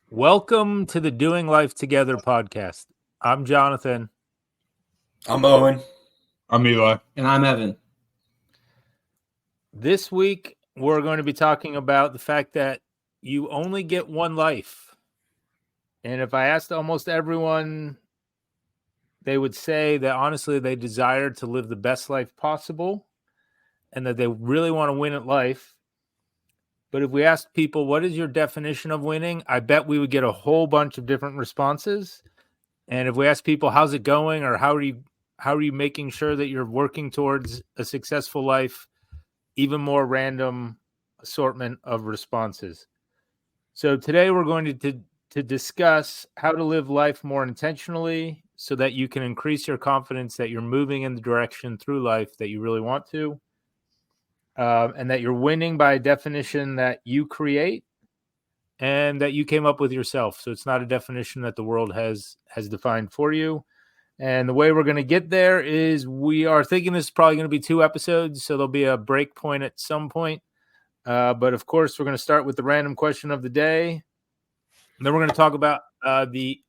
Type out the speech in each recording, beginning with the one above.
Welcome to the Doing Life Together podcast. I'm Jonathan. I'm Owen. I'm Eli. And I'm Evan. This week, we're going to be talking about the fact that you only get one life. And if I asked almost everyone, they would say that honestly, they desire to live the best life possible and that they really want to win at life. But if we asked people, what is your definition of winning? I bet we would get a whole bunch of different responses. And if we ask people, how's it going? Or how are you making sure that you're working towards a successful life? Even more random assortment of responses. So today we're going to discuss how to live life more intentionally so that you can increase your confidence that you're moving in the direction through life that you really want to. And that you're winning by a definition that you create and that you came up with yourself. So it's not a definition that the world has defined for you. And the way we're going to get there is we are thinking this is probably going to be 2 episodes, so there'll be a break point at some point. But of course, we're going to start with the random question of the day. And then we're going to talk about the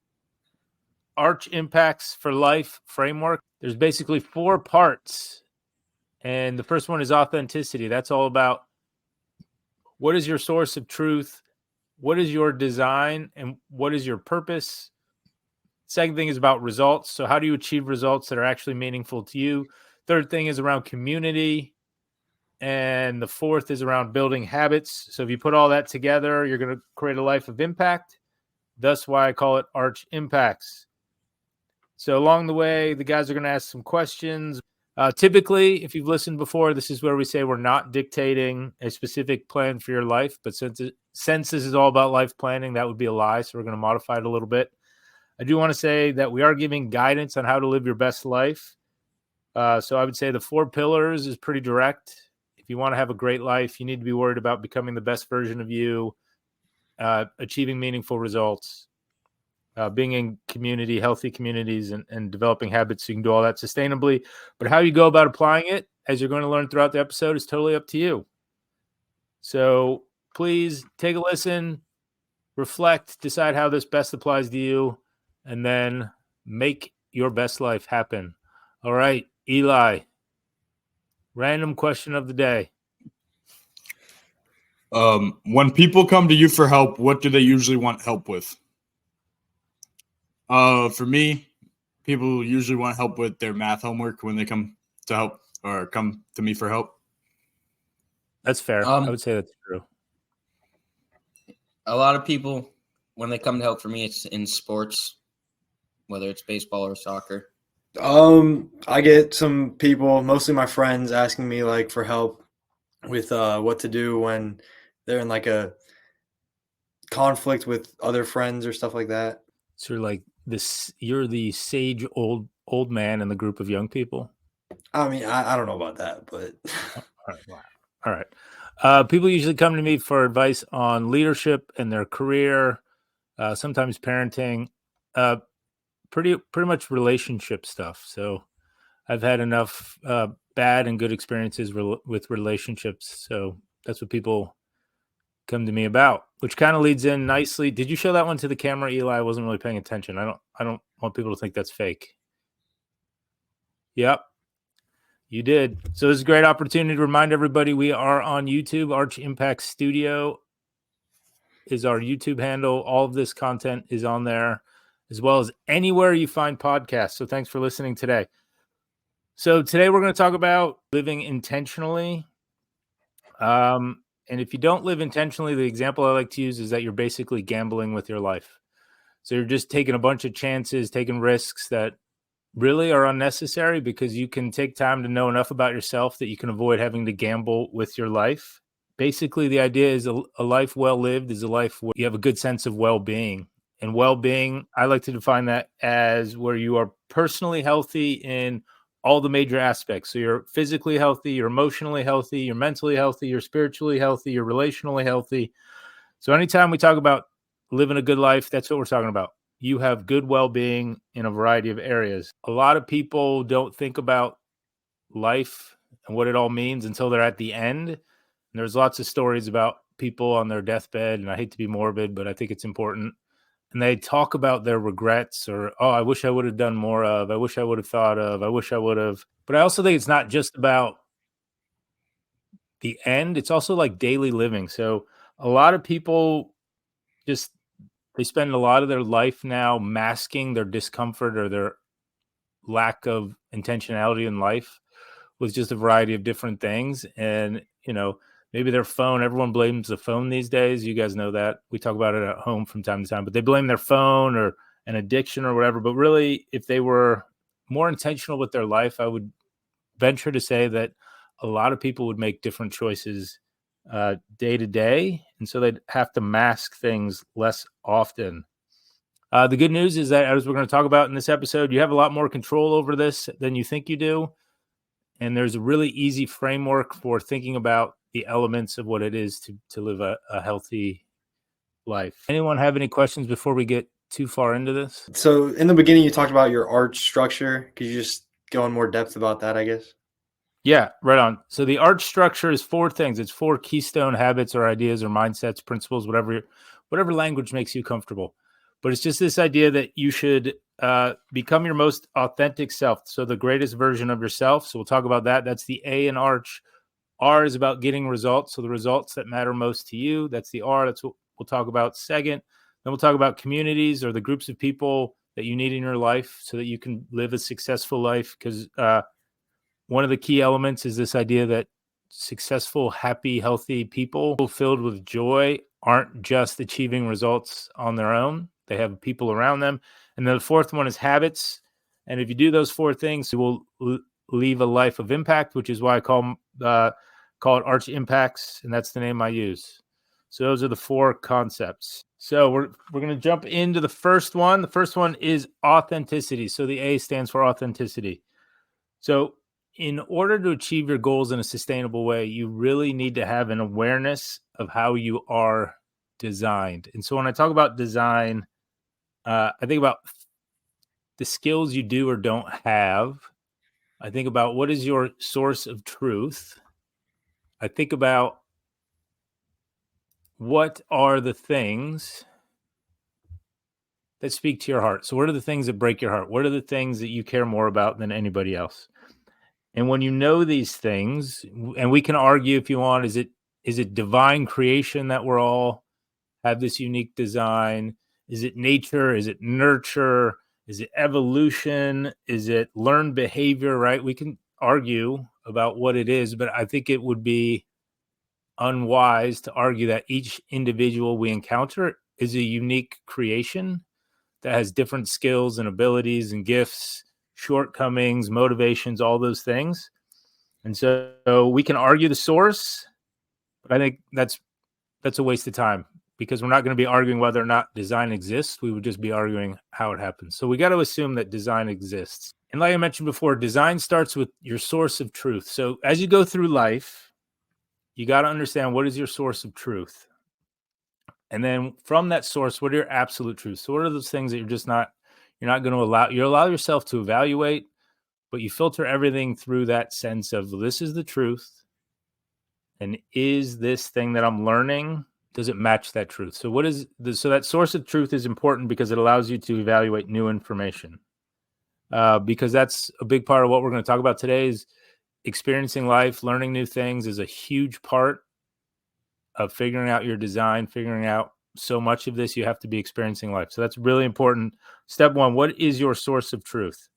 Arch Impacts for Life framework. There's basically 4 parts. And the first one is authenticity. That's all about what is your source of truth, what is your design, and what is your purpose. Second thing is about results. So how do you achieve results that are actually meaningful to you? Third thing is around community. And the fourth is around building habits. So if you put all that together, you're going to create a life of impact. That's why I call it Arch Impacts. So along the way, the guys are going to ask some questions. Typically, if you've listened before, this is where we say we're not dictating a specific plan for your life. But since this is all about life planning, that would be a lie. So we're going to modify it a little bit. I do want to say that we are giving guidance on how to live your best life. So I would say the 4 pillars is pretty direct. If you want to have a great life, you need to be worried about becoming the best version of you, achieving meaningful results, being in community, healthy communities, and developing habits so you can do all that sustainably. But how you go about applying it, as you're going to learn throughout the episode, is totally up to you. So please take a listen, reflect, decide how this best applies to you, and then make your best life happen. All right, Eli, random question of the day. When people come to you for help, what do they usually want help with? For me, people usually want help with their math homework when they come to help or come to me for help. That's fair. I would say that's true. A lot of people, when they come to help for me, it's in sports, whether it's baseball or soccer. I get some people, mostly my friends, asking me for help with what to do when they're in a conflict with other friends or stuff like that. So you're the sage old man in the group of young people. I mean, I don't know about that, but all right. People usually come to me for advice on leadership and their career, sometimes parenting, pretty much relationship stuff. So I've had enough bad and good experiences with relationships. So that's what people come to me about, which kind of leads in nicely. Did you show that one to the camera, Eli? I wasn't really paying attention. I don't want people to think that's fake. Yep, you did. So this is a great opportunity to remind everybody we are on YouTube. Arch Impact Studio is our YouTube handle. All of this content is on there, as well as anywhere you find podcasts. So thanks for listening today. So today we're going to talk about living intentionally. And if you don't live intentionally, the example I like to use is that you're basically gambling with your life. So you're just taking a bunch of chances, taking risks that really are unnecessary because you can take time to know enough about yourself that you can avoid having to gamble with your life. Basically, the idea is a life well lived is a life where you have a good sense of well-being. And well-being, I like to define that as where you are personally healthy in all the major aspects. So you're physically healthy, you're emotionally healthy, you're mentally healthy, you're spiritually healthy, you're relationally healthy. So anytime we talk about living a good life, that's what we're talking about. You have good well-being in a variety of areas. A lot of people don't think about life and what it all means until they're at the end. And there's lots of stories about people on their deathbed, and I hate to be morbid, but I think it's important. And they talk about their regrets or, oh, I wish I would have done more of, I wish I would have thought of, I wish I would have. But I also think it's not just about the end. It's also like daily living. So a lot of people just, they spend a lot of their life now masking their discomfort or their lack of intentionality in life with just a variety of different things. And, you know, maybe their phone, everyone blames the phone these days. You guys know that. We talk about it at home from time to time, but they blame their phone or an addiction or whatever. But really, if they were more intentional with their life, I would venture to say that a lot of people would make different choices day to day. And so they'd have to mask things less often. The good news is that, as we're going to talk about in this episode, you have a lot more control over this than you think you do. And there's a really easy framework for thinking about the elements of what it is to live a healthy life. Anyone have any questions before we get too far into this? So in the beginning, you talked about your arch structure. Could you just go in more depth about that, I guess? Yeah, right on. So the arch structure is 4 things. It's 4 keystone habits or ideas or mindsets, principles, whatever language makes you comfortable. But it's just this idea that you should become your most authentic self. So the greatest version of yourself. So we'll talk about that. That's the A in arch. R is about getting results. So the results that matter most to you. That's the R. That's what we'll talk about second. Then we'll talk about communities or the groups of people that you need in your life so that you can live a successful life. Because one of the key elements is this idea that successful, happy, healthy people filled with joy aren't just achieving results on their own. They have people around them. And then the 4th one is habits. And if you do those 4 things, you will leave a life of impact, which is why I call it Arch Impacts. And that's the name I use. So those are the 4 concepts. So we're going to jump into the first one. The first one is authenticity. So the A stands for authenticity. So in order to achieve your goals in a sustainable way, you really need to have an awareness of how you are designed. And so when I talk about design, I think about the skills you do or don't have. I think about what is your source of truth. I think about what are the things that speak to your heart. So what are the things that break your heart? What are the things that you care more about than anybody else? And when you know these things, and we can argue if you want, is it divine creation that we're all have this unique design? Is it nature? Is it nurture? Is it evolution? Is it learned behavior, right? We can argue about what it is, but I think it would be unwise to argue that each individual we encounter is a unique creation that has different skills and abilities and gifts, shortcomings, motivations, all those things. And so we can argue the source, but I think that's a waste of time because we're not going to be arguing whether or not design exists. We would just be arguing how it happens. So we got to assume that design exists. And like I mentioned before, design starts with your source of truth. So as you go through life, you got to understand what is your source of truth. And then from that source, what are your absolute truths? So what are those things that you're not going to allow yourself to evaluate, but you filter everything through that sense of this is the truth. And is this thing that I'm learning, does it match that truth? So so that source of truth is important because it allows you to evaluate new information. Because that's a big part of what we're going to talk about today is experiencing life, learning new things is a huge part of figuring out your design, figuring out so much of this, you have to be experiencing life. So that's really important. Step 1, what is your source of truth?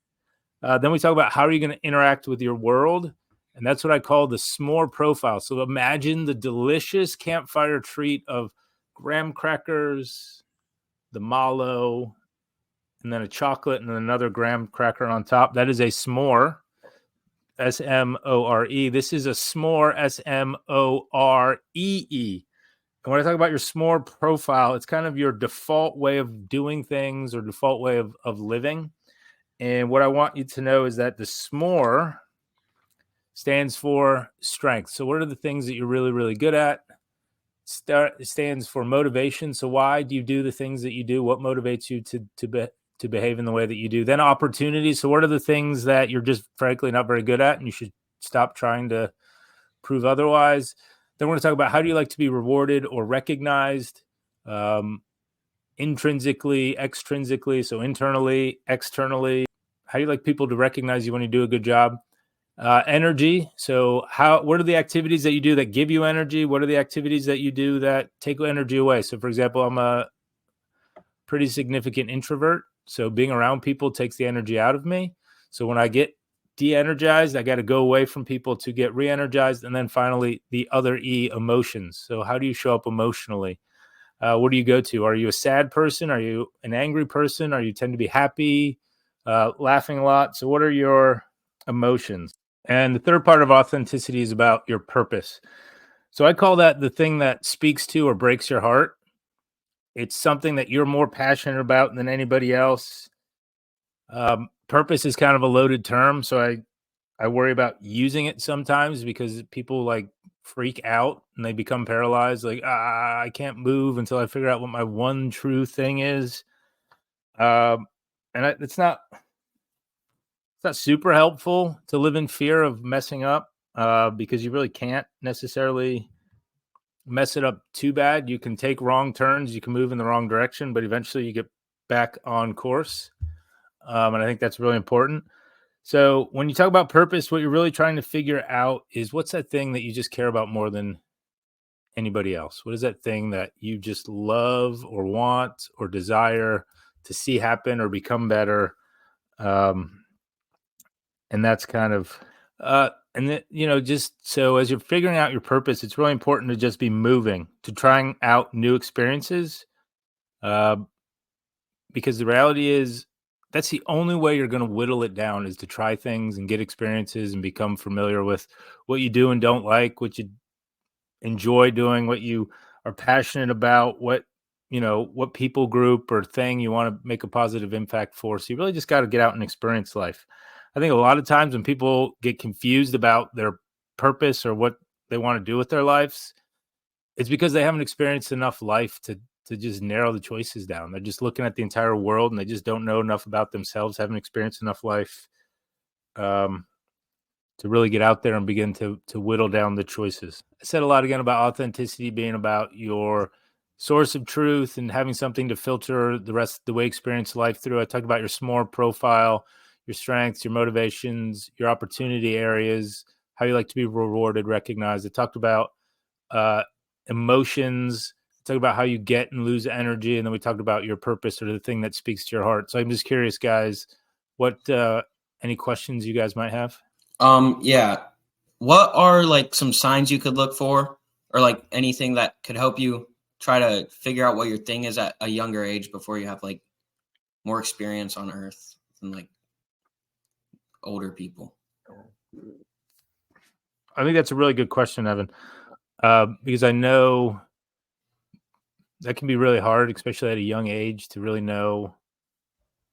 Then we talk about how are you going to interact with your world? And that's what I call the s'more profile. So imagine the delicious campfire treat of graham crackers, the mallow, and then a chocolate and then another graham cracker on top. That is a s'more, S-M-O-R-E. This is a s'more, S-M-O-R-E-E. And when I talk about your s'more profile, it's kind of your default way of doing things or default way of living. And what I want you to know is that the s'more stands for strength. So what are the things that you're really, really good at? Stands for motivation. So why do you do the things that you do? What motivates you to behave in the way that you do? Then opportunities. So what are the things that you're just frankly not very good at and you should stop trying to prove otherwise. Then we're going to talk about how do you like to be rewarded or recognized, intrinsically, extrinsically, so internally, externally. How do you like people to recognize you when you do a good job? Energy. So what are the activities that you do that give you energy? What are the activities that you do that take energy away? So for example, I'm a pretty significant introvert. So being around people takes the energy out of me. So when I get de-energized, I got to go away from people to get re-energized. And then finally, the other E, emotions. So how do you show up emotionally? What do you go to? Are you a sad person? Are you an angry person? Are you tend to be happy, laughing a lot? So what are your emotions? And the third part of authenticity is about your purpose. So I call that the thing that speaks to or breaks your heart. It's something that you're more passionate about than anybody else. Purpose is kind of a loaded term, so I worry about using it sometimes because people like freak out and they become paralyzed. Like, I can't move until I figure out what my one true thing is. It's not super helpful to live in fear of messing up because you really can't necessarily mess it up too bad. You can take wrong turns, you can move in the wrong direction, but eventually you get back on course. And I think that's really important. So when you talk about purpose, what you're really trying to figure out is what's that thing that you just care about more than anybody else? What is that thing that you just love or want or desire to see happen or become better? And that's kind of, just so as you're figuring out your purpose, it's really important to just be moving, to trying out new experiences. Because the reality is, that's the only way you're going to whittle it down is to try things and get experiences and become familiar with what you do and don't like, what you enjoy doing, what you are passionate about, what people group or thing you want to make a positive impact for. So you really just got to get out and experience life. I think a lot of times when people get confused about their purpose or what they want to do with their lives, it's because they haven't experienced enough life to just narrow the choices down. They're just looking at the entire world and they just don't know enough about themselves, haven't experienced enough life to really get out there and begin to whittle down the choices. I said a lot again about authenticity being about your source of truth and having something to filter the way you experience life through. I talked about your SMORE profile, your strengths, your motivations, your opportunity areas, how you like to be rewarded, recognized. I talked about emotions, talk about how you get and lose energy, and then we talked about your purpose or the thing that speaks to your heart. So I'm just curious, guys, what any questions you guys might have? Yeah. What are like some signs you could look for, or like anything that could help you try to figure out what your thing is at a younger age before you have like more experience on Earth than like older people? I think that's a really good question, Evan, because I know that can be really hard, especially at a young age, to really know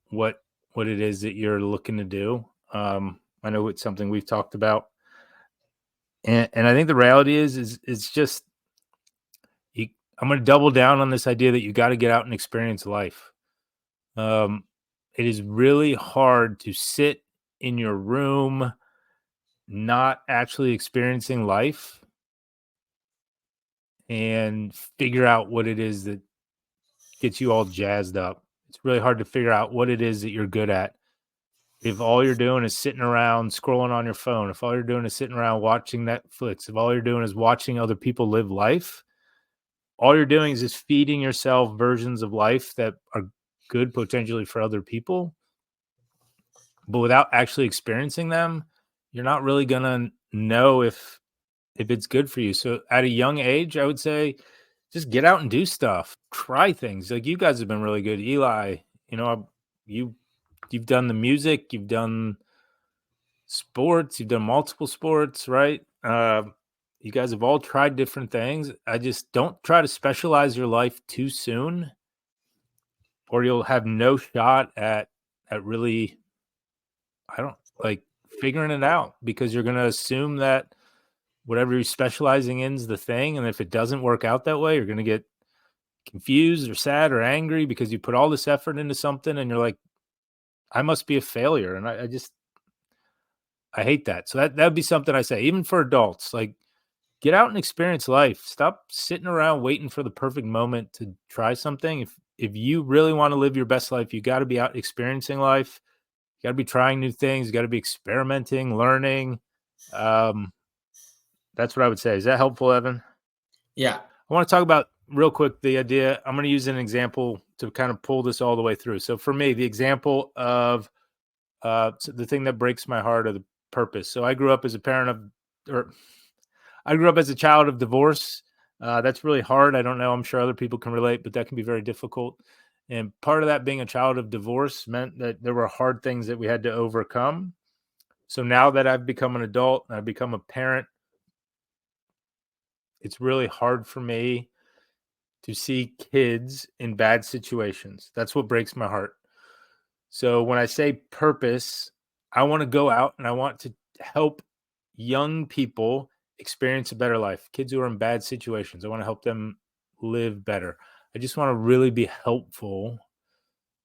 what it is that you're looking to do. I know it's something we've talked about, and I think the reality is it's just I'm going to double down on this idea that you got to get out and experience life. It is really hard to sit in your room, not actually experiencing life, and figure out what it is that gets you all jazzed up. It's really hard to figure out what it is that you're good at. If all you're doing is sitting around scrolling on your phone, if all you're doing is sitting around watching Netflix, if all you're doing is watching other people live life, all you're doing is just feeding yourself versions of life that are good potentially for other people. But without actually experiencing them, you're not really going to know if it's good for you. So at a young age, I would say just get out and do stuff. Try things. Like you guys have been really good. Eli, you've done the music, you've done sports, you've done multiple sports, right? You guys have all tried different things. I just don't try to specialize your life too soon, or you'll have no shot at really, I don't like figuring it out, because you're going to assume that whatever you're specializing in is the thing. And if it doesn't work out that way, you're going to get confused or sad or angry because you put all this effort into something and you're like, I must be a failure. And I just, I hate that. So that would be something I say, even for adults, like get out and experience life. Stop sitting around waiting for the perfect moment to try something. If you really want to live your best life, you got to be out experiencing life. You got to be trying new things. You got to be experimenting, learning. That's what I would say. Is that helpful, Evan? Yeah. I want to talk about real quick the idea. I'm going to use an example to kind of pull this all the way through. So for me, the example of the thing that breaks my heart of the purpose. So I grew up as a child of divorce. That's really hard. I don't know. I'm sure other people can relate, but that can be very difficult. And part of that being a child of divorce meant that there were hard things that we had to overcome. So now that I've become an adult and I've become a parent, it's really hard for me to see kids in bad situations. That's what breaks my heart. So when I say purpose, I want to go out and I want to help young people experience a better life. Kids who are in bad situations, I want to help them live better. I just want to really be helpful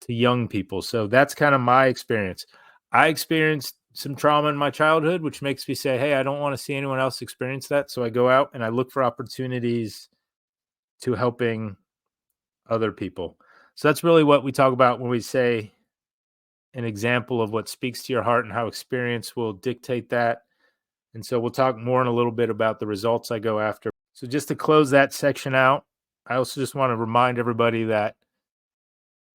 to young people. So that's kind of my experience. I experienced some trauma in my childhood, which makes me say, hey, I don't want to see anyone else experience that. So I go out and I look for opportunities to helping other people. So that's really what we talk about when we say an example of what speaks to your heart and how experience will dictate that. And so we'll talk more in a little bit about the results I go after. So just to close that section out, I also just want to remind everybody that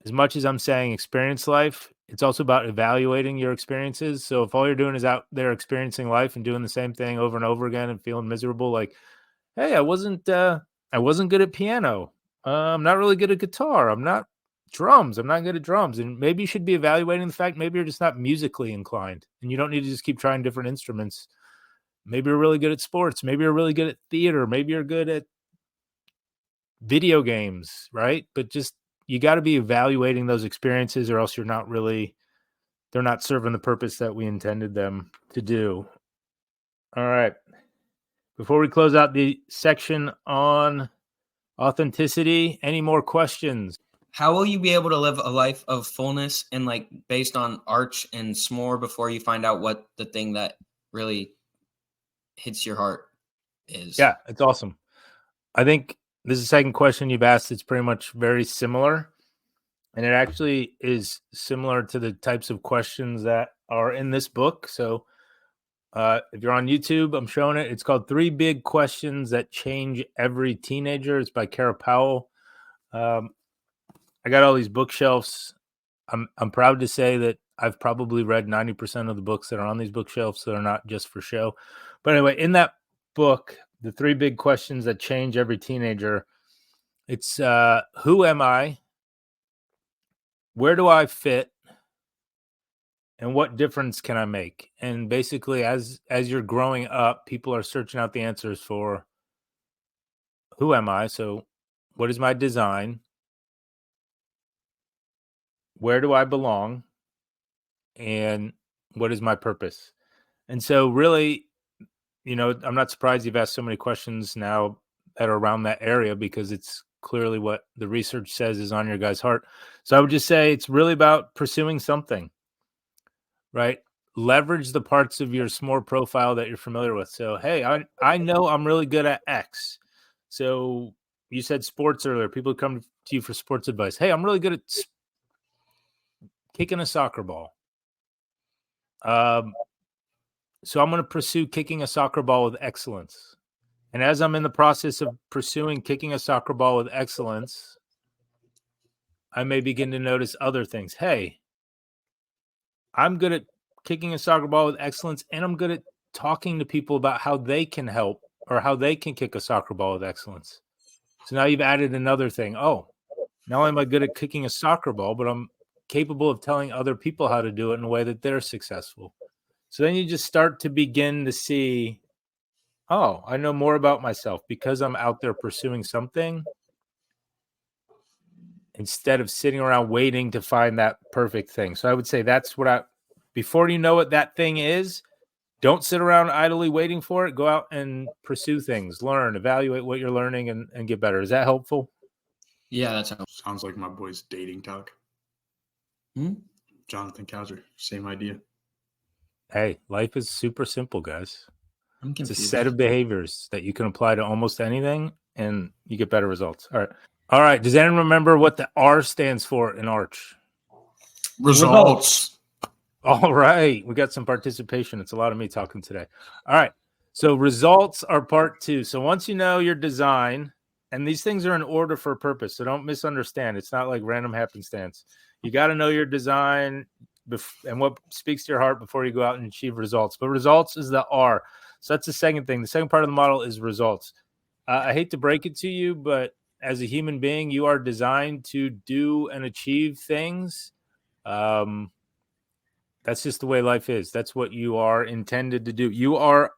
as much as I'm saying experience life, it's also about evaluating your experiences. So if all you're doing is out there experiencing life and doing the same thing over and over again and feeling miserable, like, hey, I wasn't good at piano. I'm not really good at guitar. I'm not good at drums. And maybe you should be evaluating the fact maybe you're just not musically inclined and you don't need to just keep trying different instruments. Maybe you're really good at sports. Maybe you're really good at theater. Maybe you're good at video games, right? But just you got to be evaluating those experiences or else they're not serving the purpose that we intended them to do. All right. Before we close out the section on authenticity, any more questions? How will you be able to live a life of fullness and like based on arch and s'more before you find out what the thing that really hits your heart is? Yeah, it's awesome. I think this is the second question you've asked. It's pretty much very similar. And it actually is similar to the types of questions that are in this book. So if you're on YouTube, I'm showing it. It's called 3 Big Questions That Change Every Teenager. It's by Kara Powell. I got all these bookshelves. I'm proud to say that I've probably read 90% of the books that are on these bookshelves, so they're not just for show. But anyway, in that book, the 3 Big Questions That Change Every Teenager, it's who am I? Where do I fit? And what difference can I make? And basically, as you're growing up, people are searching out the answers for who am I? So what is my design? Where do I belong? And what is my purpose? And so really, I'm not surprised you've asked so many questions now that are around that area because it's clearly what the research says is on your guys' heart. So I would just say it's really about pursuing something, right? Leverage the parts of your s'more profile that you're familiar with. So, hey, I know I'm really good at X. So you said sports earlier. People come to you for sports advice. Hey, I'm really good at kicking a soccer ball. So I'm going to pursue kicking a soccer ball with excellence. And as I'm in the process of pursuing kicking a soccer ball with excellence, I may begin to notice other things. Hey, I'm good at kicking a soccer ball with excellence, and I'm good at talking to people about how they can help or how they can kick a soccer ball with excellence. So now you've added another thing. Oh, not only am I good at kicking a soccer ball, but I'm capable of telling other people how to do it in a way that they're successful. So then you just start to begin to see, oh, I know more about myself because I'm out there pursuing something instead of sitting around waiting to find that perfect thing. So I would say that's before you know what that thing is, don't sit around idly waiting for it. Go out and pursue things, learn, evaluate what you're learning and get better. Is that helpful? Yeah, that's helpful. Sounds like my boy's dating talk. Jonathan Kauser, same idea. Hey, life is super simple, guys. I'm It's a confused. set of behaviors that you can apply to almost anything, and you get better results. All right. All right. Does anyone remember what the R stands for in Arch? Results. All right. We got some participation. It's a lot of me talking today. All right. So results are part 2. So once you know your design, and these things are in order for a purpose, so don't misunderstand. It's not like random happenstance. You got to know your design and what speaks to your heart before you go out and achieve results. But results is the R. So that's the second thing. The second part of the model is results. I hate to break it to you, but as a human being, you are designed to do and achieve things. That's just the way life is. That's what you are intended to do. You are,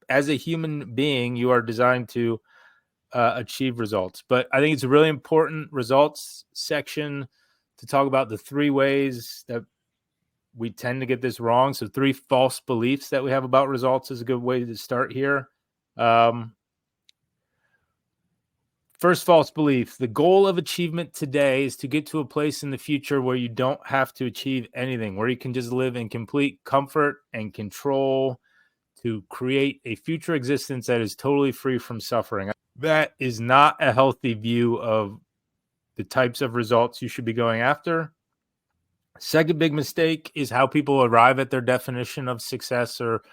as a human being, you are designed to achieve results. But I think it's a really important results section to talk about the 3 ways that we tend to get this wrong. So 3 false beliefs that we have about results is a good way to start here. First false belief: the goal of achievement today is to get to a place in the future where you don't have to achieve anything, where you can just live in complete comfort and control to create a future existence that is totally free from suffering. That is not a healthy view of the types of results you should be going after. Second big mistake is how people arrive at their definition of success or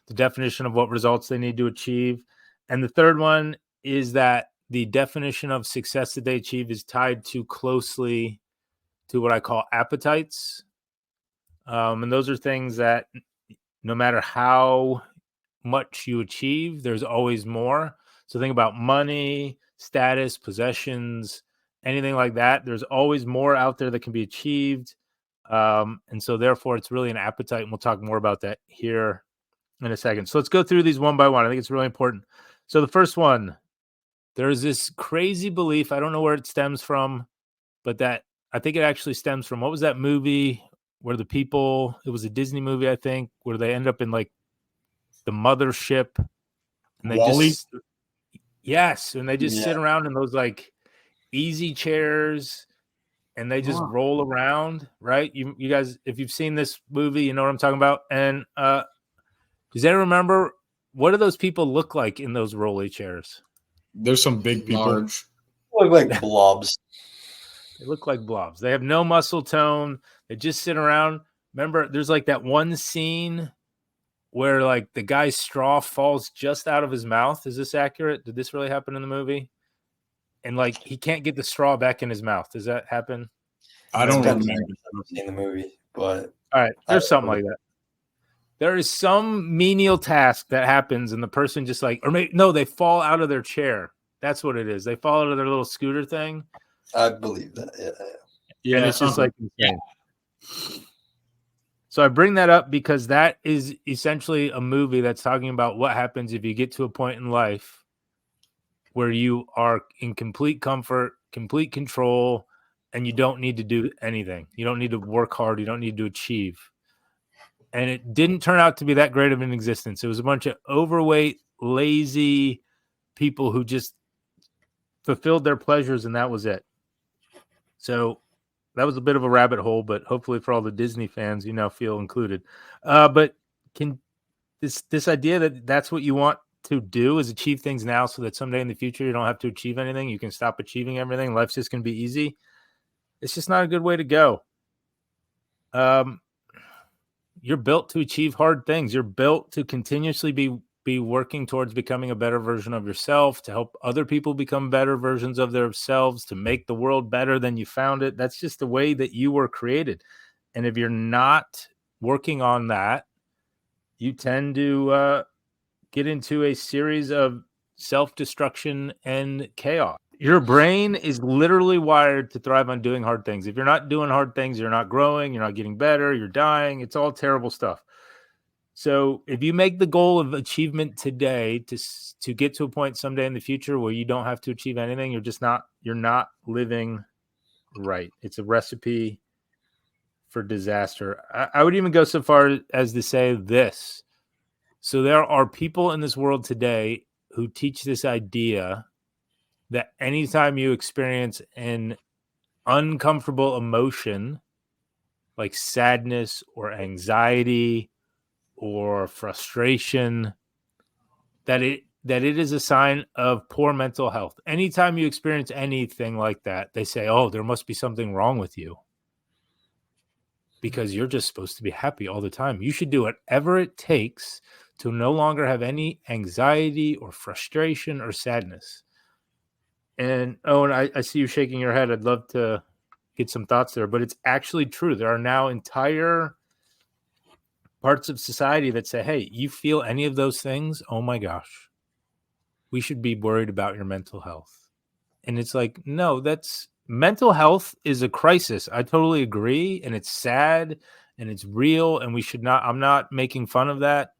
the definition of what results they need to achieve. And the third one is that the definition of success that they achieve is tied too closely to what I call appetites. And those are things that no matter how much you achieve, there's always more. So think about money, status, possessions, anything like that. There's always more out there that can be achieved. And so therefore it's really an appetite. And we'll talk more about that here in a second. So let's go through these one by one. I think it's really important. So the first one, there's this crazy belief. I don't know where it stems from, but that I think it actually stems from, what was that movie where the people, it was a Disney movie, I think, where they end up in like the mothership and they Wall-E? just, yes. And they just Yeah. sit around in those like easy chairs and they just roll around, right? You guys, if you've seen this movie, you know what I'm talking about. And does anyone remember, what do those people look like in those rolly chairs? There's some big people. Large. Look like blobs. They look like blobs. They have no muscle tone. They just sit around. Remember, there's like that one scene where like the guy's straw falls just out of his mouth. Is this accurate? Did this really happen in the movie? And like he can't get the straw back in his mouth. Does that happen? I don't Depends remember. on if I've seen the movie, but All right. There's something like that. There is some menial task that happens and the person just like, or maybe, no, they fall out of their chair. That's what it is. They fall out of their little scooter thing. I believe that. Yeah. Yeah, And that it's just sounds like, insane. So I bring that up because that is essentially a movie that's talking about what happens if you get to a point in life where you are in complete comfort, complete control, and you don't need to do anything. You don't need to work hard. You don't need to achieve. And it didn't turn out to be that great of an existence. It was a bunch of overweight, lazy people who just fulfilled their pleasures, and that was it. So that was a bit of a rabbit hole, but hopefully for all the Disney fans, you now feel included. But can this idea that that's what you want to do is achieve things now so that someday in the future you don't have to achieve anything. You can stop achieving everything. Life's just going to be easy. It's just not a good way to go. You're built to achieve hard things. You're built to continuously be working towards becoming a better version of yourself, to help other people become better versions of themselves, to make the world better than you found it. That's just the way that you were created. And if you're not working on that, you tend to get into a series of self-destruction and chaos. Your brain is literally wired to thrive on doing hard things. If you're not doing hard things, you're not growing, you're not getting better, you're dying. It's all terrible stuff. So if you make the goal of achievement today to get to a point someday in the future where you don't have to achieve anything, you're not living right. It's a recipe for disaster. I would even go so far as to say this. So there are people in this world today who teach this idea that anytime you experience an uncomfortable emotion like sadness or anxiety or frustration, that it is a sign of poor mental health. Anytime you experience anything like that, they say, oh, there must be something wrong with you because you're just supposed to be happy all the time. You should do whatever it takes to no longer have any anxiety or frustration or sadness. And Owen, I see you shaking your head. I'd love to get some thoughts there, but it's actually true. There are now entire parts of society that say, hey, you feel any of those things? Oh my gosh, we should be worried about your mental health. And it's like, no, that's mental health is a crisis. I totally agree. And it's sad and it's real. And we should not, I'm not making fun of that.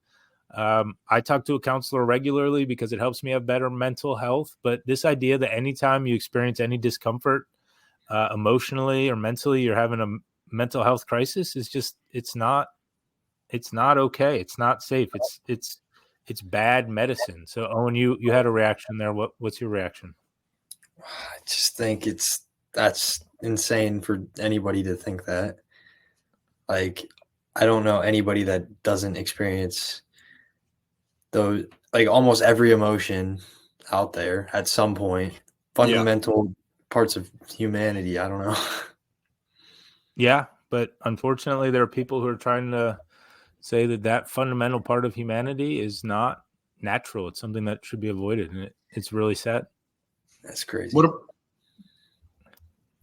I talk to a counselor regularly because it helps me have better mental health. But this idea that anytime you experience any discomfort, emotionally or mentally, you're having a mental health crisis is just, it's not okay. It's not safe. It's bad medicine. So Owen, you had a reaction there. What's your reaction? I just think that's insane for anybody to think that. Like, I don't know anybody that doesn't experience those, like almost every emotion out there at some point, fundamental parts of humanity. I don't know. Yeah, but unfortunately, there are people who are trying to say that fundamental part of humanity is not natural. It's something that should be avoided, and it's really sad. That's crazy.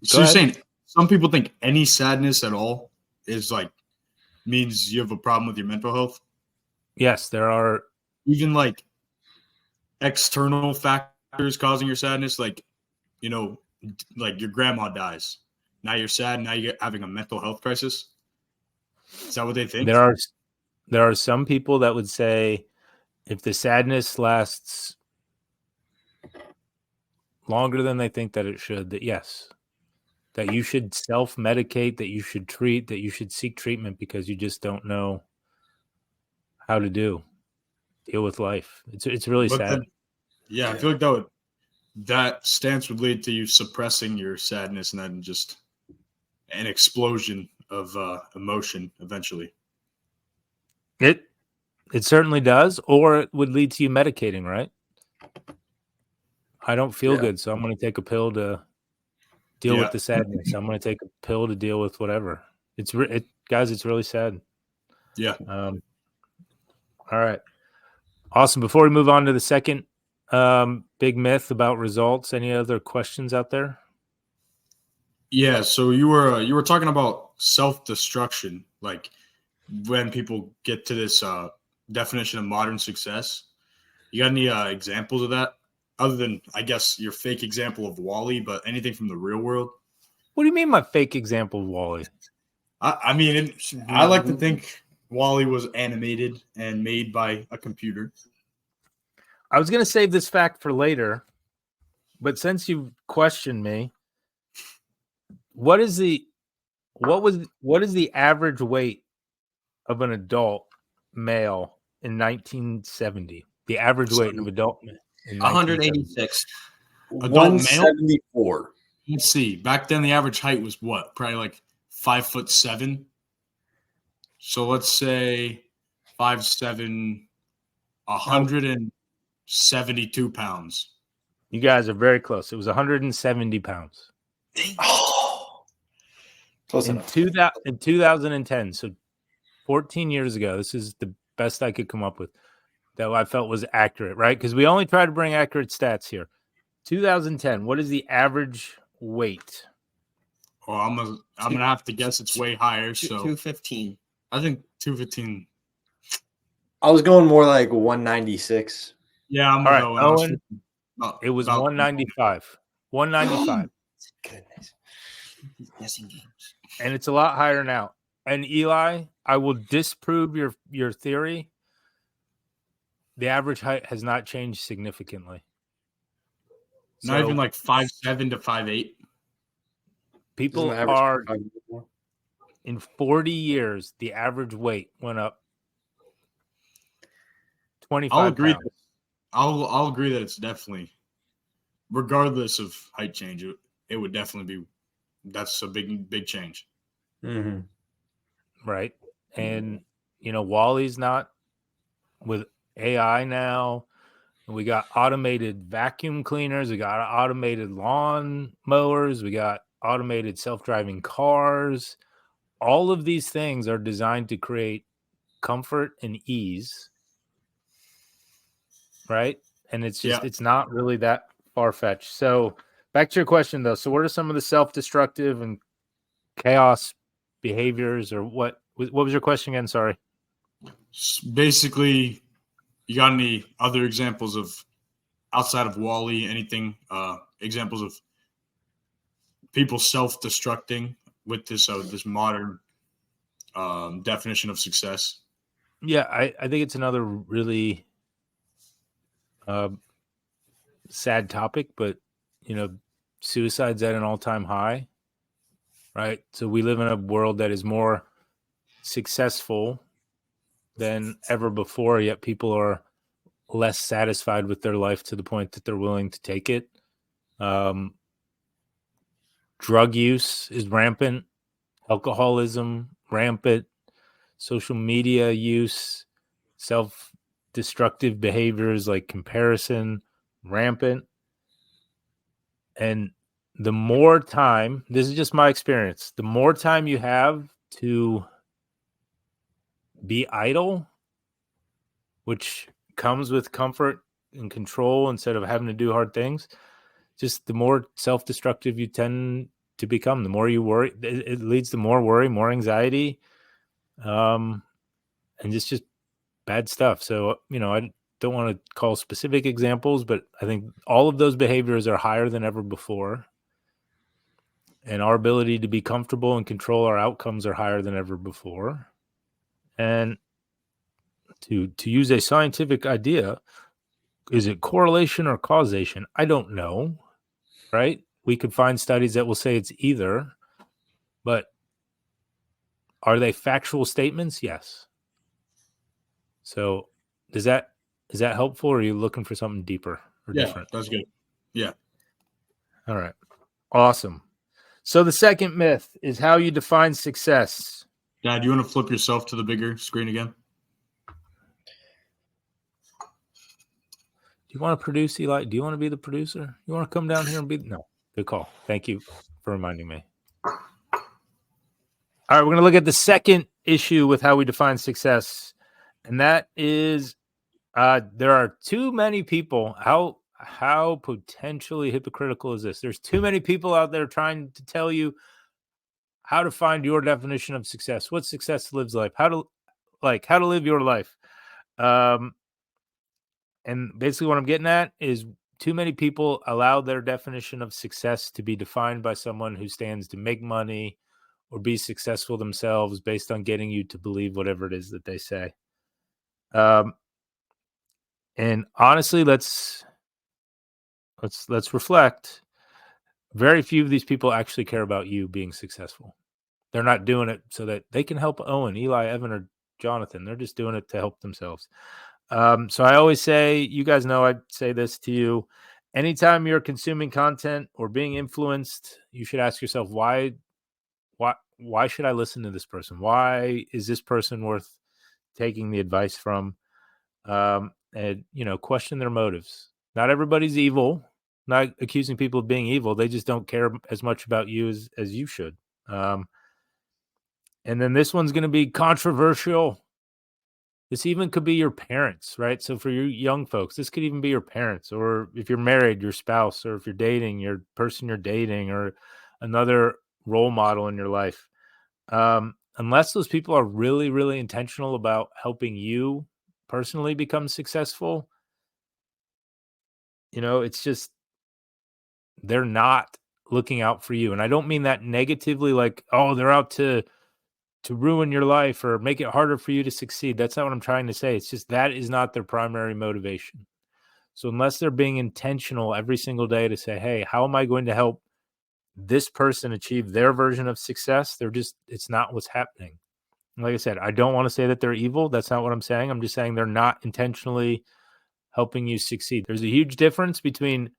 So you're saying some people think any sadness at all is like means you have a problem with your mental health? Yes, there are even like external factors causing your sadness, like, you know, like your grandma dies. Now you're sad. Now you're having a mental health crisis. Is that what they think? There are some people that would say if the sadness lasts longer than they think that it should, that yes, that you should self-medicate, that you should treat, that you should seek treatment because you just don't know how to deal with life. It's really sad. Then, yeah, I feel like that stance would lead to you suppressing your sadness and then just an explosion of emotion eventually. It certainly does, or it would lead to you medicating, right? I don't feel good, so I'm going to take a pill to deal with the sadness. I'm going to take a pill to deal with whatever. Guys, it's really sad. Yeah. All right. Awesome. Before we move on to the second big myth about results, any other questions out there? Yeah. So you were talking about self-destruction, like when people get to this definition of modern success. You got any examples of that? Other than, I guess, your fake example of WALL-E, but anything from the real world? What do you mean my fake example of WALL-E? I mean, I like to think WALL-E was animated and made by a computer. I was going to save this fact for later, but since you questioned me, what is the average weight of an adult male in 1970? The average weight of adult male in 186. Adult male? 174. Let's see. Back then, the average height was what? Probably like 5'7". So let's say 5'7", 172 pounds. You guys are very close. It was 170 pounds. Oh, close in enough. 2010, so 14 years ago. This is the best I could come up with that I felt was accurate, right? Because we only try to bring accurate stats here. 2010, what is the average weight? Well, I'm gonna have to guess it's way higher. So 215. I think 215. I was going more like 196. Yeah, I'm All gonna right, go. Owen. It was 195. 195. Goodness. Guessing games. And it's a lot higher now. And Eli, I will disprove your theory. The average height has not changed significantly. Not even like 5'7" to 5'8". Isn't People the average are 5'4"? in 40 years, the average weight went up 25 I'll agree. pounds. I'll agree that it's definitely, regardless of height change, it would definitely be. That's a big change. Mm-hmm. Right. And Wally's not with AI now. We got automated vacuum cleaners. We got automated lawn mowers. We got automated self-driving cars. All of these things are designed to create comfort and ease, right? And it's just, it's not really that far-fetched. So back to your question, though. So what are some of the self-destructive and chaos behaviors, or what was your question again? Sorry. Basically, you got any other examples of, outside of Wally, anything, examples of people self-destructing with this this modern definition of success? Yeah, I think it's another really sad topic, but suicide's at an all-time high, right? So we live in a world that is more successful than ever before, yet people are less satisfied with their life to the point that they're willing to take it. Drug use is rampant, alcoholism rampant, social media use, self-destructive behaviors like comparison rampant. And the more time, this is just my experience, the more time you have to be idle, which comes with comfort and control instead of having to do hard things, just the more self-destructive you tend to become. The more you worry, it leads to more worry, more anxiety, and just bad stuff. So, I don't want to call specific examples, but I think all of those behaviors are higher than ever before. And our ability to be comfortable and control our outcomes are higher than ever before. And to use a scientific idea, is it correlation or causation? I don't know, right? We could find studies that will say it's either, but are they factual statements? Yes. So is that helpful, or are you looking for something deeper or different? That's good. Yeah. All right. Awesome. So the second myth is how you define success. Dad, you want to flip yourself to the bigger screen again? Do you want to produce, Eli? Do you want to be the producer? You want to come down here and be? No. Good call. Thank you for reminding me. All right, we're going to look at the second issue with how we define success, and that is there are too many people. How potentially hypocritical is this? There's too many people out there trying to tell you how to find your definition of success, what success lives like, how to live your life. And basically what I'm getting at is too many people allow their definition of success to be defined by someone who stands to make money or be successful themselves based on getting you to believe whatever it is that they say. And honestly, let's reflect. Very few of these people actually care about you being successful. They're not doing it so that they can help Owen, Eli, Evan, or Jonathan. They're just doing it to help themselves. So I always say, you guys know I say this to you, anytime you're consuming content or being influenced, you should ask yourself, why should I listen to this person? Why is this person worth taking the advice from? And question their motives. Not everybody's evil. Not accusing people of being evil. They just don't care as much about you as you should. And then this one's going to be controversial. This even could be your parents, right? So for you young folks, this could even be your parents, or if you're married, your spouse, or if you're dating, your person you're dating, or another role model in your life. Unless those people are really, really intentional about helping you personally become successful, it's just, they're not looking out for you. And I don't mean that negatively, like, oh, they're out to ruin your life or make it harder for you to succeed. That's not what I'm trying to say. It's just that is not their primary motivation. So unless they're being intentional every single day to say, hey, how am I going to help this person achieve their version of success? It's not what's happening. And like I said, I don't want to say that they're evil. That's not what I'm saying. I'm just saying they're not intentionally helping you succeed. There's a huge difference between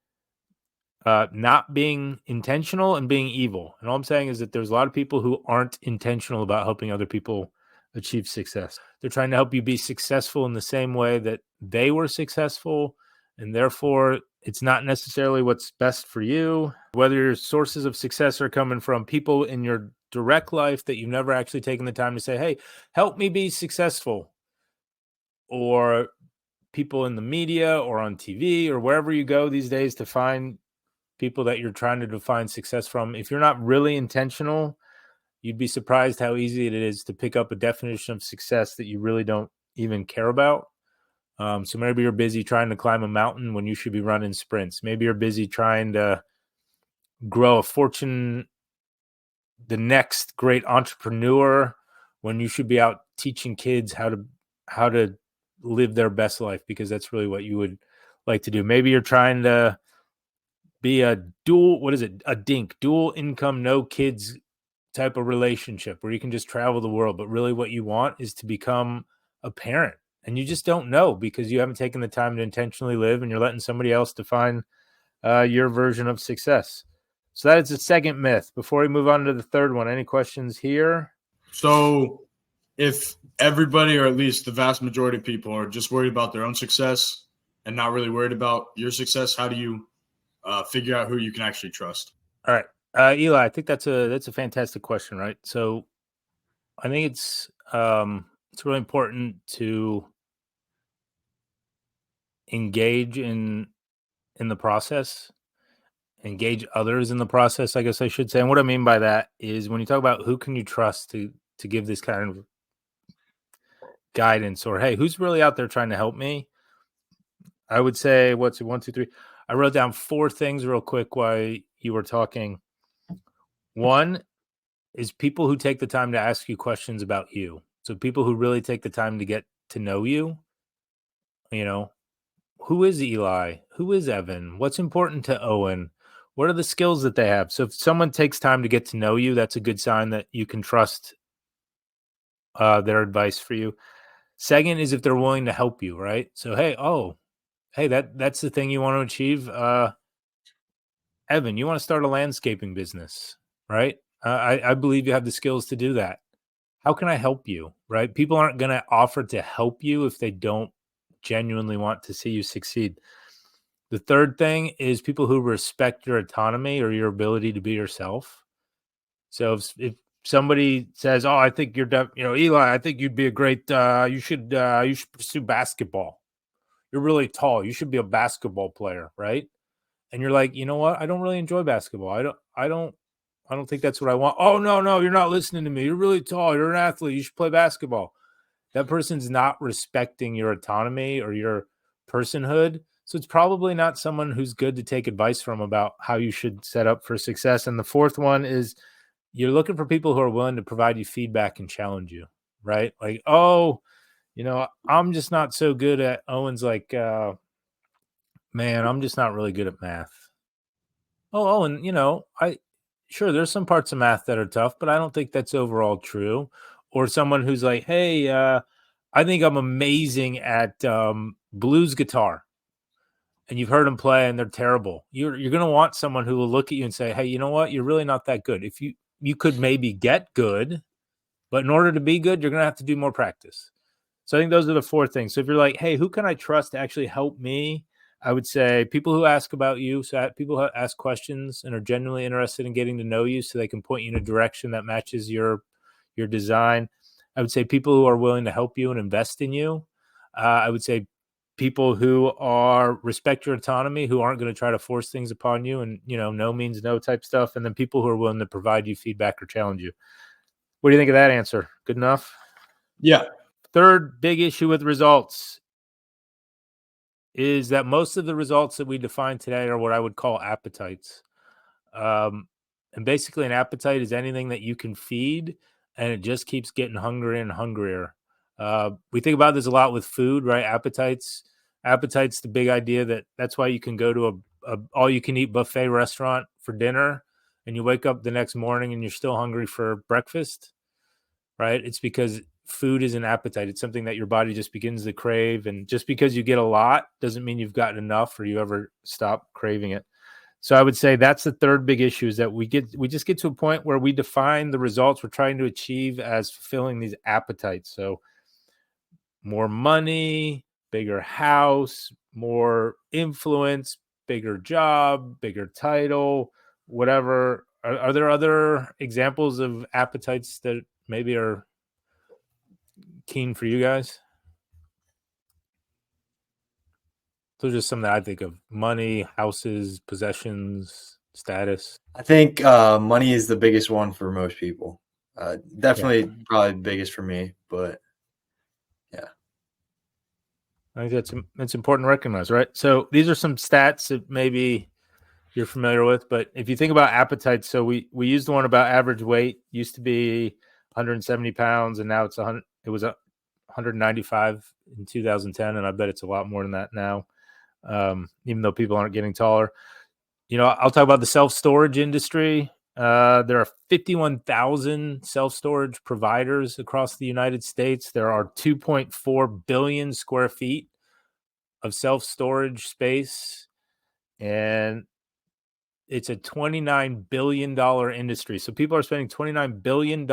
not being intentional and being evil. And all I'm saying is that there's a lot of people who aren't intentional about helping other people achieve success. They're trying to help you be successful in the same way that they were successful, and therefore it's not necessarily what's best for you. Whether your sources of success are coming from people in your direct life that you've never actually taken the time to say, hey, help me be successful, or people in the media or on TV or wherever you go these days to find people that you're trying to define success from. If you're not really intentional, you'd be surprised how easy it is to pick up a definition of success that you really don't even care about. So maybe you're busy trying to climb a mountain when you should be running sprints. Maybe you're busy trying to grow a fortune, the next great entrepreneur, when you should be out teaching kids how to live their best life, because that's really what you would like to do. Maybe you're trying to be a dual income, no kids type of relationship where you can just travel the world, but really what you want is to become a parent, and you just don't know because you haven't taken the time to intentionally live, and you're letting somebody else define your version of success. So that is the second myth. Before we move on to the third one, any questions here? So if everybody, or at least the vast majority of people, are just worried about their own success and not really worried about your success, how do you figure out who you can actually trust? All right. Eli, I think that's a fantastic question, right? So I think it's really important to engage in the process, engage others in the process, I guess I should say. And what I mean by that is when you talk about who can you trust to give this kind of guidance, or hey, who's really out there trying to help me, I would say, what's it, 1, 2, 3? I wrote down 4 things real quick while you were talking. One is people who take the time to ask you questions about you. So people who really take the time to get to know you. You know, who is Eli? Who is Evan? What's important to Owen? What are the skills that they have? So if someone takes time to get to know you, that's a good sign that you can trust their advice for you. Second is if they're willing to help you, right? So, hey, that's the thing you want to achieve. Evan, you want to start a landscaping business, right? I believe you have the skills to do that. How can I help you, right? People aren't going to offer to help you if they don't genuinely want to see you succeed. The third thing is people who respect your autonomy or your ability to be yourself. So if somebody says, "Oh, I think you're, Eli, I think you'd be a great, you should pursue basketball. You're really tall. You should be a basketball player," right? And you're like, you know what? I don't really enjoy basketball. I don't think that's what I want. Oh, no, you're not listening to me. You're really tall. You're an athlete. You should play basketball. That person's not respecting your autonomy or your personhood. So it's probably not someone who's good to take advice from about how you should set up for success. And the fourth one is you're looking for people who are willing to provide you feedback and challenge you, right? Like, oh, I'm just not so good at Owen's like, man, I'm just not really good at math. Oh, and sure, there's some parts of math that are tough, but I don't think that's overall true. Or someone who's like, hey, I think I'm amazing at blues guitar, and you've heard them play and they're terrible. You're going to want someone who will look at you and say, hey, you know what? You're really not that good. If you could maybe get good, but in order to be good, you're going to have to do more practice. So I think those are the 4 things. So if you're like, hey, who can I trust to actually help me? I would say people who ask about you, so people who ask questions and are genuinely interested in getting to know you so they can point you in a direction that matches your design. I would say people who are willing to help you and invest in you. I would say people who respect your autonomy, who aren't going to try to force things upon you and, no means no type stuff. And then people who are willing to provide you feedback or challenge you. What do you think of that answer? Good enough? Yeah. Third big issue with results is that most of the results that we define today are what I would call appetites. And basically an appetite is anything that you can feed and it just keeps getting hungrier and hungrier. We think about this a lot with food, right? Appetites, the big idea that's why you can go to a all you can eat buffet restaurant for dinner and you wake up the next morning and you're still hungry for breakfast, right? It's because food is an appetite. It's something that your body just begins to crave. And just because you get a lot doesn't mean you've gotten enough or you ever stop craving it. So I would say that's the third big issue, is that we just get to a point where we define the results we're trying to achieve as fulfilling these appetites. So more money, bigger house, more influence, bigger job, bigger title, whatever. Are there other examples of appetites that maybe are keen for you guys? Those are just some that I think of: money, houses, possessions, status. I think money is the biggest one for most people. Definitely, probably the biggest for me. But I think that's important to recognize, right? So these are some stats that maybe you're familiar with, but if you think about appetites, so we used the one about average weight. Used to be 170 pounds, and now it's 100. It was 195 in 2010, and I bet it's a lot more than that now. Even though people aren't getting taller. I'll talk about the self-storage industry. There are 51,000 self-storage providers across the United States. There are 2.4 billion square feet of self-storage space, and it's a $29 billion industry. So people are spending $29 billion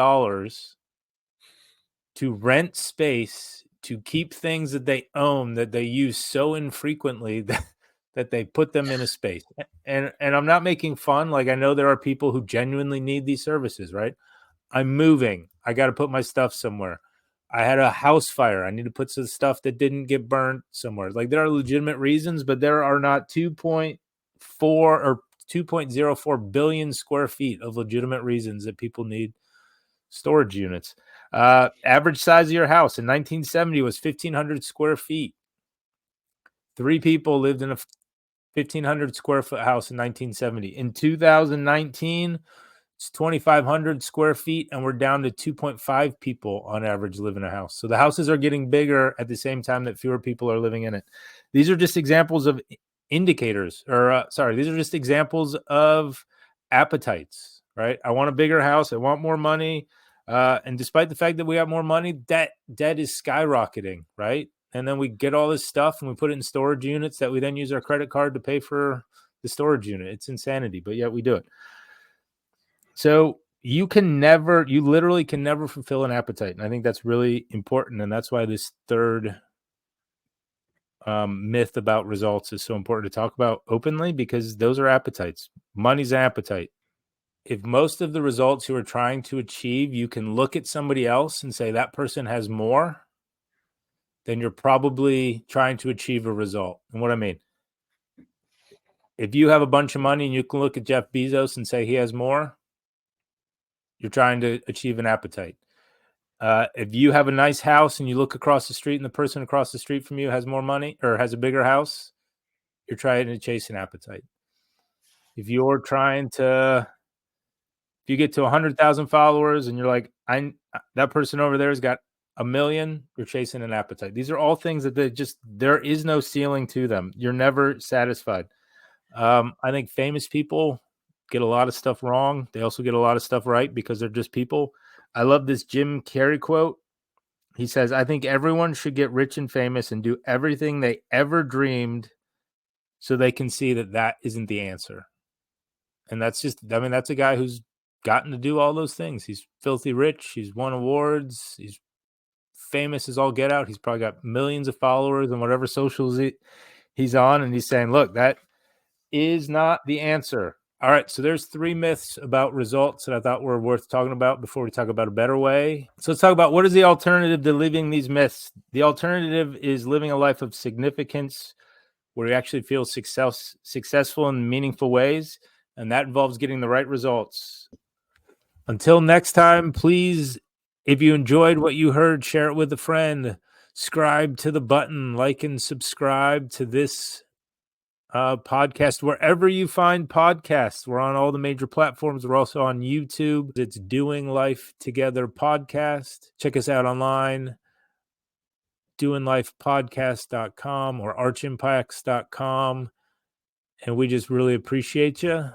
to rent space to keep things that they own that they use so infrequently that they put them in a space. And I'm not making fun. Like, I know there are people who genuinely need these services, right? I'm moving. I got to put my stuff somewhere. I had a house fire. I need to put some stuff that didn't get burned somewhere. Like, there are legitimate reasons, but there are not 2.4 or 2.04 billion square feet of legitimate reasons that people need storage units. Average size of your house in 1970 was 1,500 square feet. 3 people lived in a 1,500 square foot house in 1970. In 2019, it's 2,500 square feet, and we're down to 2.5 people on average live in a house. So the houses are getting bigger at the same time that fewer people are living in it. These are just examples of indicators, these are just examples of appetites, right? I want a bigger house. I want more money. And despite the fact that we have more money, debt is skyrocketing, right? And then we get all this stuff and we put it in storage units that we then use our credit card to pay for the storage unit. It's insanity, but yet we do it. So you literally can never fulfill an appetite. And I think that's really important. And that's why this third myth about results is so important to talk about openly, because those are appetites. Money's an appetite. If most of the results you are trying to achieve, you can look at somebody else and say that person has more, then you're probably trying to achieve a result. And what I mean, if you have a bunch of money and you can look at Jeff Bezos and say he has more, you're trying to achieve an appetite. If you have a nice house and you look across the street and the person across the street from you has more money or has a bigger house, you're trying to chase an appetite. If you get to 100,000 followers and you're like, that person over there has got 1 million, you're chasing an appetite. These are all things that there is no ceiling to them. You're never satisfied. I think famous people get a lot of stuff wrong. They also get a lot of stuff right because they're just people. I love this Jim Carrey quote. He says, I think everyone should get rich and famous and do everything they ever dreamed so they can see that isn't the answer. And that's a guy who's gotten to do all those things. He's filthy rich. He's won awards. He's famous as all get out. He's probably got millions of followers and whatever socials he's on. And he's saying, look, that is not the answer. All right. So there's 3 myths about results that I thought were worth talking about before we talk about a better way. So let's talk about what is the alternative to living these myths. The alternative is living a life of significance where you actually feel successful in meaningful ways. And that involves getting the right results. Until next time, please, if you enjoyed what you heard, share it with a friend. Subscribe to the button, like and subscribe to this podcast wherever you find podcasts. We're on all the major platforms. We're also on YouTube. It's Doing Life Together podcast. Check us out online, doinglifepodcast.com or archimpacts.com. And we just really appreciate you.